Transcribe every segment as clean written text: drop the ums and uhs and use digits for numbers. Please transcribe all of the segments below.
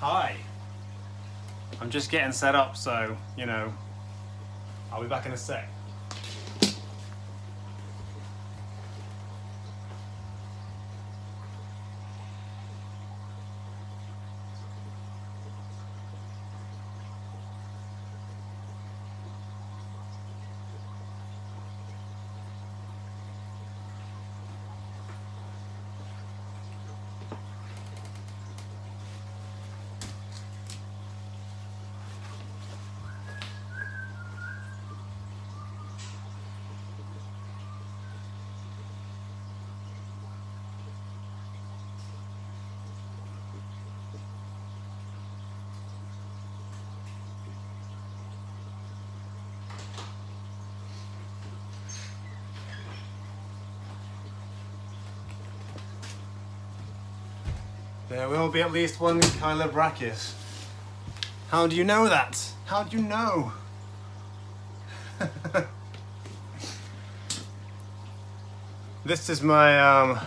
Hi. I'm just getting set up, so, you know, I'll be back in a sec. There will be at least one Kyler bracket. How do you know that? How do you know? This is my,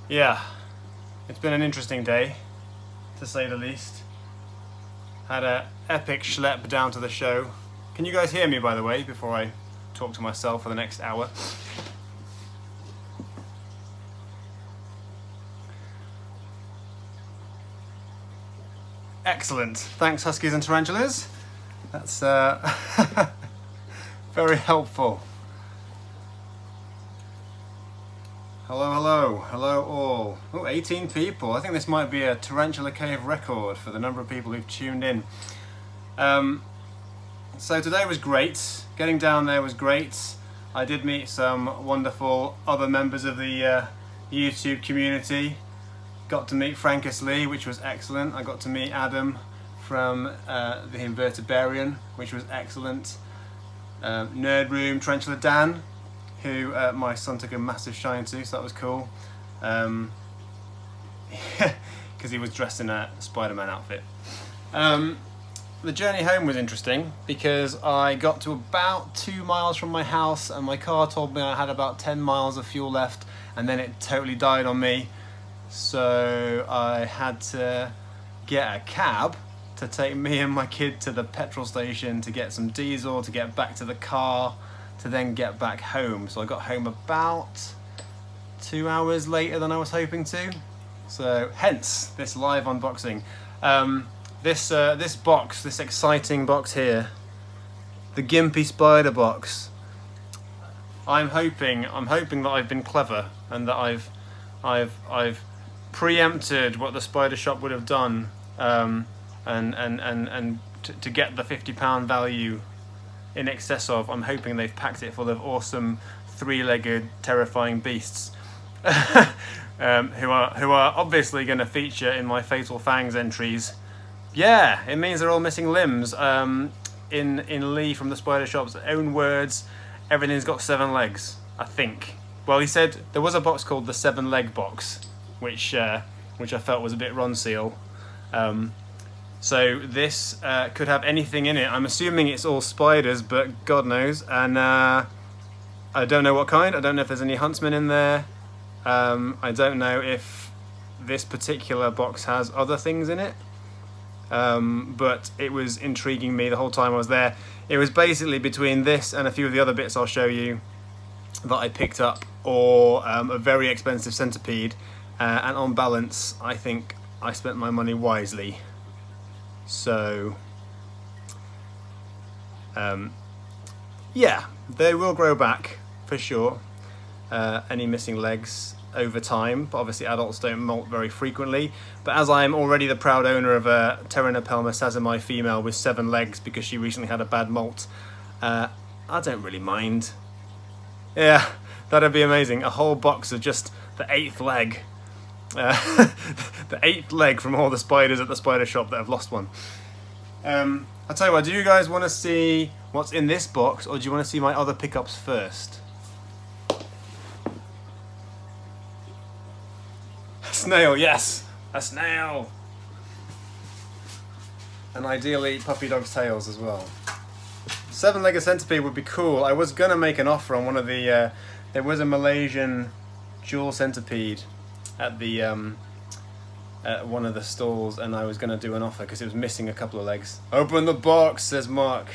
yeah, it's been an interesting day, to say the least. Had a epic schlep down to the show. Can you guys hear me, by the way, before I talk to myself for the next hour? Excellent. Thanks, Huskies and Tarantulas. That's very helpful. Hello, hello. Hello all. Oh, 18 people. I think this might be a Tarantula Cave record for the number of people who've tuned in. So today was great. Getting down there was great. I did meet some wonderful other members of the YouTube community. Got to meet Frankus Lee, which was excellent. I got to meet Adam from the Invertebrarian, which was excellent. Nerd Room, Tarantula Dan, who my son took a massive shine to, so that was cool. Because he was dressed in a Spider-Man outfit. The journey home was interesting because I got to about 2 miles from my house and my car told me I had about 10 miles of fuel left, and then it totally died on me. So I had to get a cab to take me and my kid to the petrol station to get some diesel, to get back to the car, to then get back home. So I got home about 2 hours later than I was hoping to. So hence this live unboxing. This box, this exciting box here, the Gimpy Spider box. I'm hoping that I've been clever and that I've preempted what the Spider Shop would have done, and to get the £50 value in excess of. I'm hoping they've packed it full of awesome three-legged terrifying beasts who are obviously going to feature in my Fatal Fangs entries. Yeah, it means they're all missing limbs. In Lee from the Spider Shop's own words, everything's got 7 legs, I think. Well, he said there was a box called the 7-leg box, which I felt was a bit Ronseal. So this could have anything in it. I'm assuming it's all spiders, but God knows. And I don't know what kind. I don't know if there's any huntsmen in there. I don't know if this particular box has other things in it. But it was intriguing me the whole time I was there. It was basically between this and a few of the other bits I'll show you that I picked up, or a very expensive centipede, and on balance I think I spent my money wisely. So yeah, they will grow back for sure, any missing legs over time, but obviously adults don't molt very frequently. But as I'm already the proud owner of a Pteronopelma sazami female with 7 legs because she recently had a bad molt, I don't really mind. Yeah, that'd be amazing. A whole box of just the 8th leg. The 8th leg from all the spiders at the Spider Shop that have lost one. I'll tell you what, do you guys want to see what's in this box, or do you want to see my other pickups first? A snail, yes! A snail! And ideally puppy dog's tails as well. 7-legged centipede would be cool. I was gonna make an offer on one of the, there was a Malaysian jewel centipede at the at one of the stalls, and I was going to do an offer because it was missing a couple of legs. Open the box, says Mark.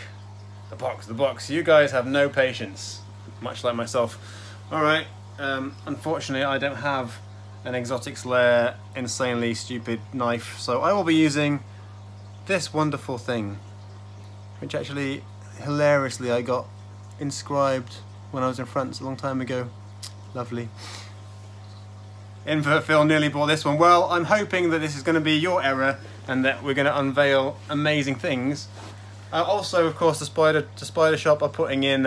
The box, the box. You guys have no patience, much like myself. All right, unfortunately I don't have an Exotics Lair insanely stupid knife, so I will be using this wonderful thing, which actually hilariously I got inscribed when I was in France a long time ago. Lovely. Invert Phil nearly bought this one. Well, I'm hoping that this is going to be your error and that we're going to unveil amazing things. Also, of course, the Spider Shop are putting in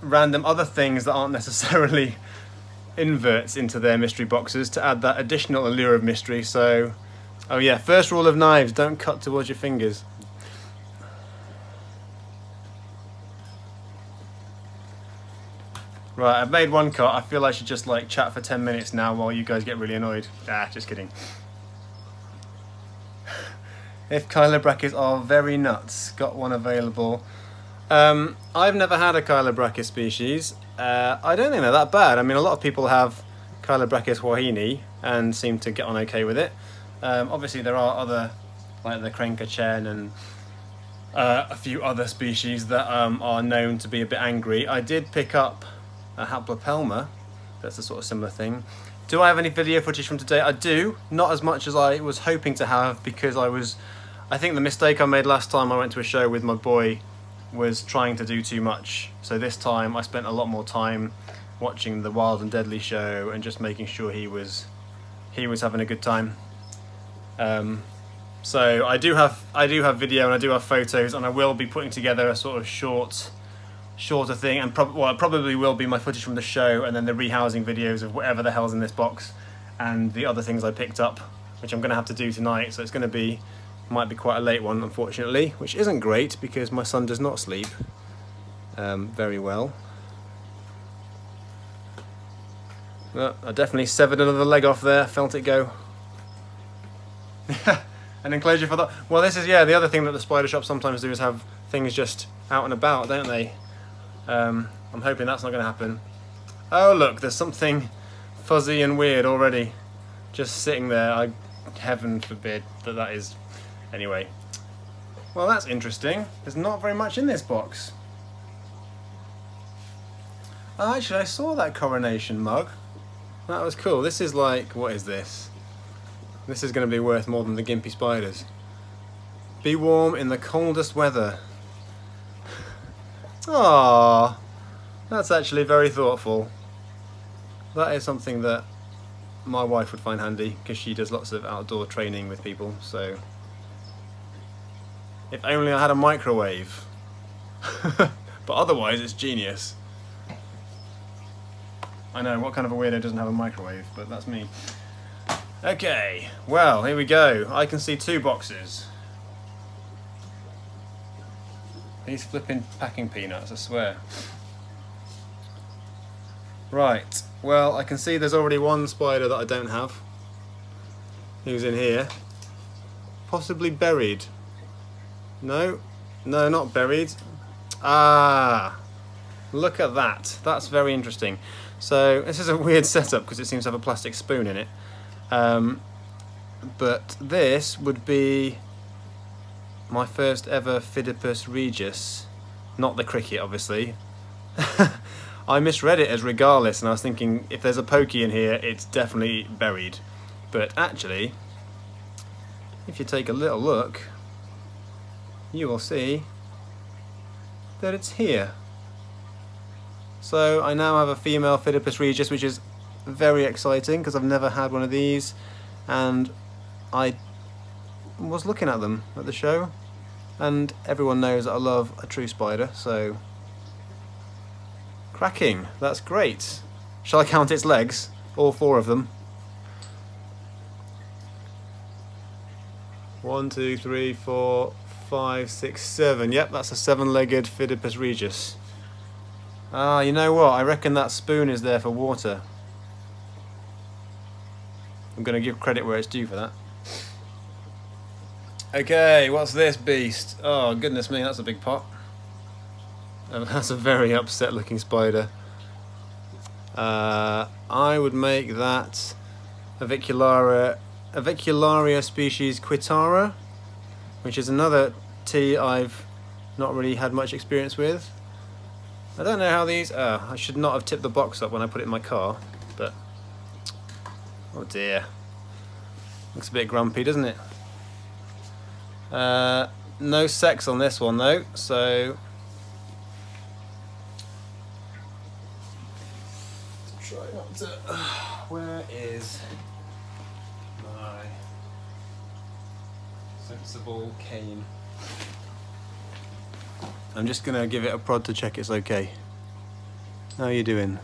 random other things that aren't necessarily inverts into their mystery boxes to add that additional allure of mystery. So, oh yeah, first rule of knives, don't cut towards your fingers. Right, I've made one cut. I feel I should just like chat for 10 minutes now while you guys get really annoyed. Ah, just kidding. If Kyler brackets are very nuts, got one available. I've never had a Kyler bracket species. I don't think they're that bad. I mean, a lot of people have Kyler brackets Wahini and seem to get on okay with it. Obviously, there are other, like the Krenker Chen and a few other species that are known to be a bit angry. I did pick up a Haplopelma. That's a sort of similar thing. Do I have any video footage from today? I do. Not as much as I was hoping to have, because I think the mistake I made last time I went to a show with my boy was trying to do too much. So this time I spent a lot more time watching the Wild and Deadly show and just making sure he was having a good time. So I do have video and I do have photos, and I will be putting together a sort of shorter thing, and it probably will be my footage from the show and then the rehousing videos of whatever the hell's in this box and the other things I picked up, which I'm going to have to do tonight. So it's going to be, might be quite a late one, unfortunately, which isn't great because my son does not sleep very well. Well, I definitely severed another leg off there, felt it go. An enclosure for that. Well, this is, yeah, the other thing that the Spider Shop sometimes do is have things just out and about, don't they? I'm hoping that's not going to happen. Oh look, there's something fuzzy and weird already just sitting there. Heaven forbid that is. Anyway, well, that's interesting. There's not very much in this box. Oh, actually, I saw that coronation mug. That was cool. This is like, what is this? This is going to be worth more than the Gimpy Spiders. Be warm in the coldest weather. Ah, that's actually very thoughtful. That is something that my wife would find handy because she does lots of outdoor training with people. So, if only I had a microwave. But otherwise, it's genius. I know, what kind of a weirdo doesn't have a microwave, but that's me. Okay, well, here we go. I can see 2 boxes. These flipping packing peanuts, I swear. Right, well, I can see there's already one spider that I don't have. Who's in here? Possibly buried. No, not buried. Ah, look at that. That's very interesting. So, this is a weird setup because it seems to have a plastic spoon in it. But this would be my first ever Phidippus regius, not the cricket, obviously. I misread it as regalis, and I was thinking if there's a pokey in here, it's definitely buried. But actually, if you take a little look, you will see that it's here. So I now have a female Phidippus regius, which is very exciting because I've never had one of these, and I was looking at them at the show, and everyone knows that I love a true spider, so cracking, that's great. Shall I count its legs? All 4 of them. 1, 2, 3, 4, 5, 6, 7. Yep, that's a 7-legged Phidippus regius. Ah, you know what? I reckon that spoon is there for water. I'm going to give credit where it's due for that. Okay, what's this beast? Oh, goodness me, that's a big pot. That's a very upset looking spider. I would make that Avicularia species Quitara, which is another tea I've not really had much experience with. I don't know how these... I should not have tipped the box up when I put it in my car, but... Oh dear. Looks a bit grumpy, doesn't it? No sex on this one though, so... Try not to... Where is my sensible cane? I'm just gonna give it a prod to check it's okay. How are you doing?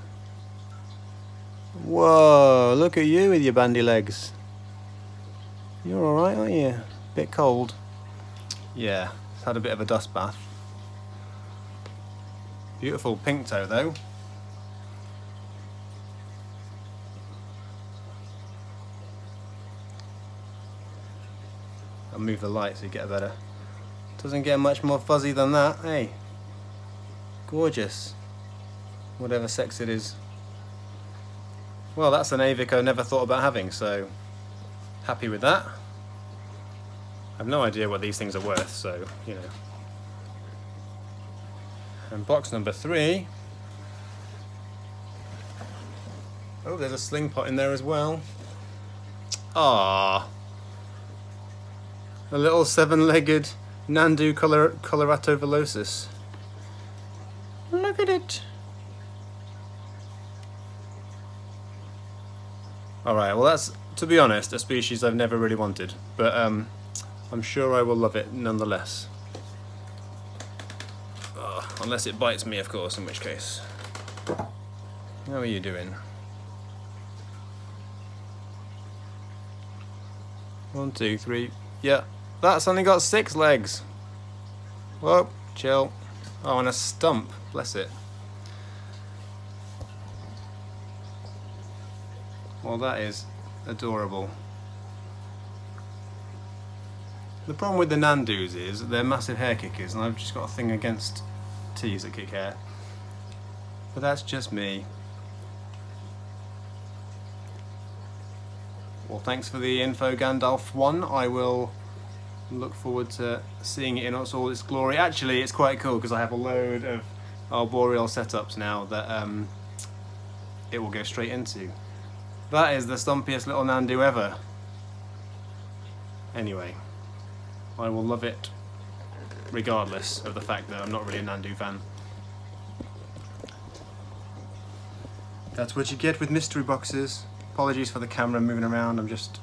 Whoa, look at you with your bandy legs. You're alright, aren't you? Bit cold. Yeah, it's had a bit of a dust bath. Beautiful pink toe though. I'll move the light so you get a better. Doesn't get much more fuzzy than that, hey. Gorgeous. Whatever sex it is. Well, that's an Avic I never thought about having, so happy with that. I have no idea what these things are worth, so, you know. And box number 3. Oh, there's a sling pot in there as well. Ah, a little 7-legged Nandu colorato velocis. Look at it. Alright, well that's, to be honest, a species I've never really wanted, but I'm sure I will love it nonetheless. Unless it bites me, of course, in which case. How are you doing? 1, 2, 3. Yeah, that's only got 6 legs. Whoa, chill. Oh, and a stump. Bless it. Well, that is adorable. The problem with the Nandus is they're massive hair kickers, and I've just got a thing against teas that kick hair. But that's just me. Well, thanks for the info, Gandalf 1. I will look forward to seeing it in all its glory. Actually, it's quite cool because I have a load of arboreal setups now that it will go straight into. That is the stumpiest little Nandu ever. Anyway, I will love it regardless of the fact that I'm not really a Nandu fan. That's what you get with mystery boxes. Apologies for the camera moving around, I'm just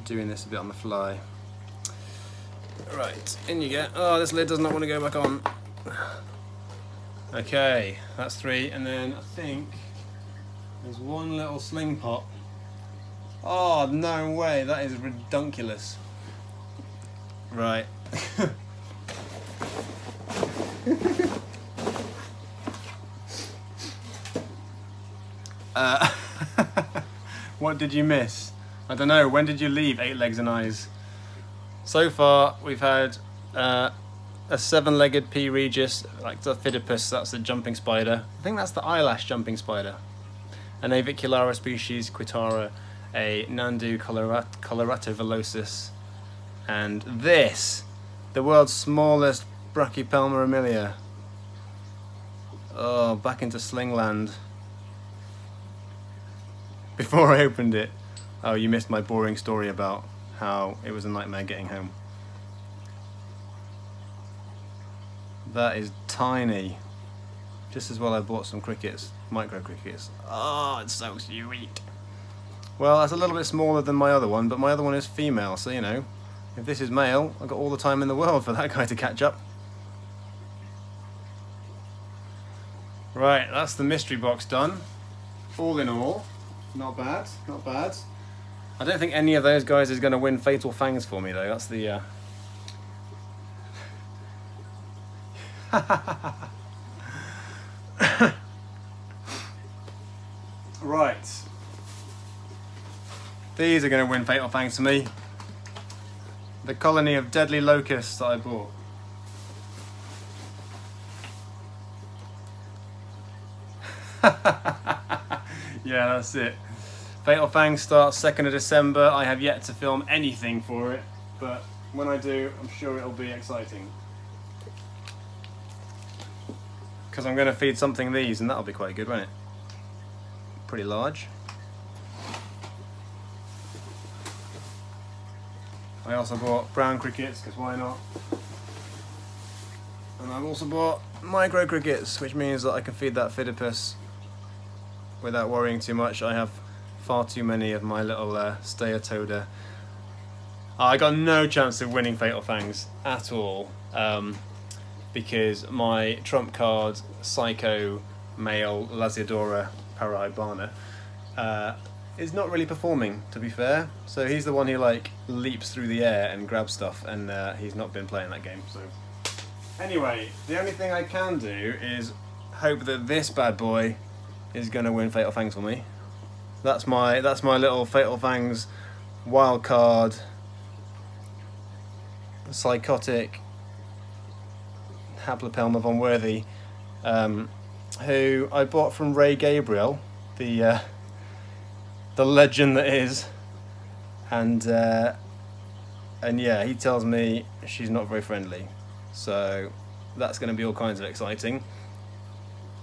doing this a bit on the fly. Right, in you get. Oh, this lid does not want to go back on. Okay, that's 3, and then I think there's one little sling pot. Oh, no way, that is redunculous. Right. What did you miss? I don't know, when did you leave 8 legs and eyes? So far, we've had a 7-legged P. regis, like the Phidippus, that's the jumping spider. I think that's the eyelash jumping spider. An Avicularia species, Quitara, a Nandu colorato velocis, and this, the world's smallest Brachypelma amelia. Oh, back into slingland. Before I opened it, oh, you missed my boring story about how it was a nightmare getting home. That is tiny. Just as well I bought some crickets, micro crickets. Oh, it's so sweet. Well, that's a little bit smaller than my other one, but my other one is female, so you know, if this is male, I've got all the time in the world for that guy to catch up. Right, that's the mystery box done. All in all, not bad, not bad. I don't think any of those guys is going to win Fatal Fangs for me though, that's the... Right. These are going to win Fatal Fangs for me. The colony of deadly locusts that I bought. Yeah, that's it. Fatal Fangs starts 2nd of December. I have yet to film anything for it, but when I do, I'm sure it'll be exciting. Because I'm going to feed something these, and that'll be quite good, won't it? Pretty large. I also bought brown crickets, because why not? And I've also bought micro crickets, which means that I can feed that Phidippus without worrying too much. I have far too many of my little Steatoda. I got no chance of winning Fatal Fangs at all, because my trump card, Psycho Male Lasiodora Paraibana, is not really performing, to be fair. So he's the one who like leaps through the air and grabs stuff, and he's not been playing that game. So anyway, the only thing I can do is hope that this bad boy is going to win Fatal Fangs for me. That's my little Fatal Fangs wild card, psychotic Haplopelma von Worthy, who I bought from Ray Gabriel, the legend that is, and yeah, he tells me she's not very friendly, so that's going to be all kinds of exciting.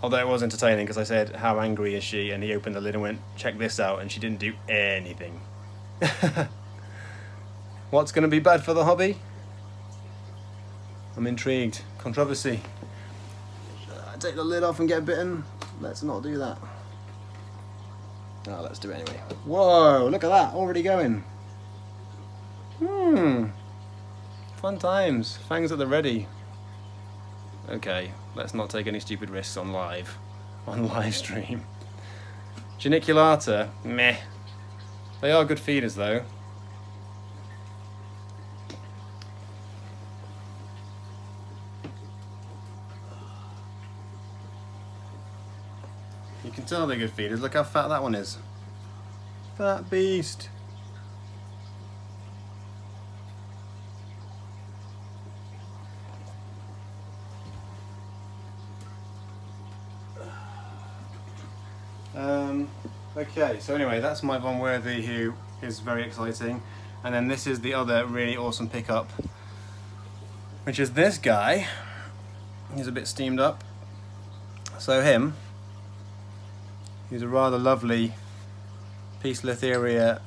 Although it was entertaining, because I said, how angry is she? And he opened the lid and went, check this out, and she didn't do anything. What's going to be bad for the hobby? I'm intrigued. Controversy. Should I take the lid off and get bitten? Let's not do that. No, let's do it anyway. Whoa, look at that, already going. Fun times. Fangs at the ready. Okay, let's not take any stupid risks on live stream. Geniculata, meh. They are good feeders though. You can tell they're good feeders. Look how fat that one is. Fat beast. Okay, so anyway, that's my Von Worthy, who is very exciting. And then this is the other really awesome pickup, which is this guy. He's a bit steamed up. So him, he's a rather lovely Poecilotheria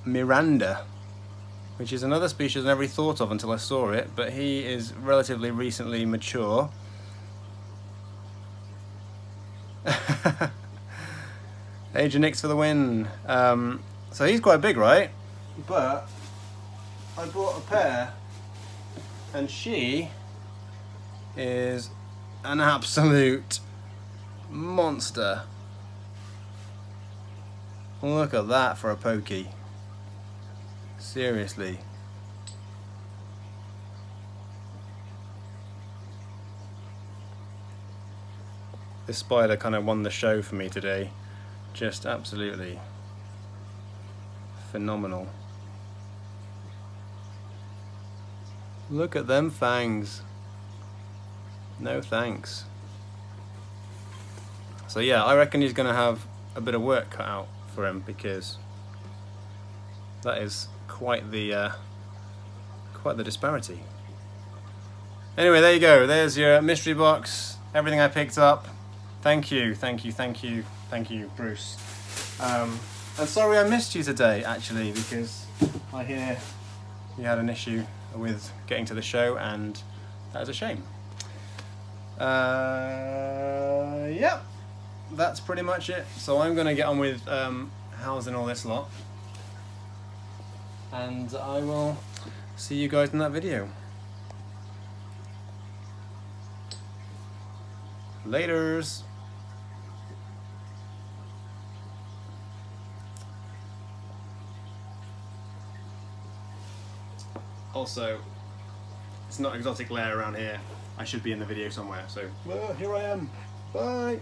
Miranda, which is another species I never really thought of until I saw it, but he is relatively recently mature. Agenix for the win. So he's quite big, right? But I bought a pair, and she is an absolute monster. Look at that for a pokey. Seriously. This spider kind of won the show for me today. Just absolutely phenomenal. Look at them fangs. No thanks. So yeah, I reckon he's gonna have a bit of work cut out for him, because that is quite the disparity. Anyway, there you go. There's your mystery box. Everything I picked up. Thank you, Bruce. And sorry I missed you today, actually, because I hear you had an issue with getting to the show, and that is a shame. Yep, that's pretty much it. So I'm going to get on with housing all this lot, and I will see you guys in that video. Laters. Also, it's not exotic lair around here. I should be in the video somewhere, so well, here I am. Bye.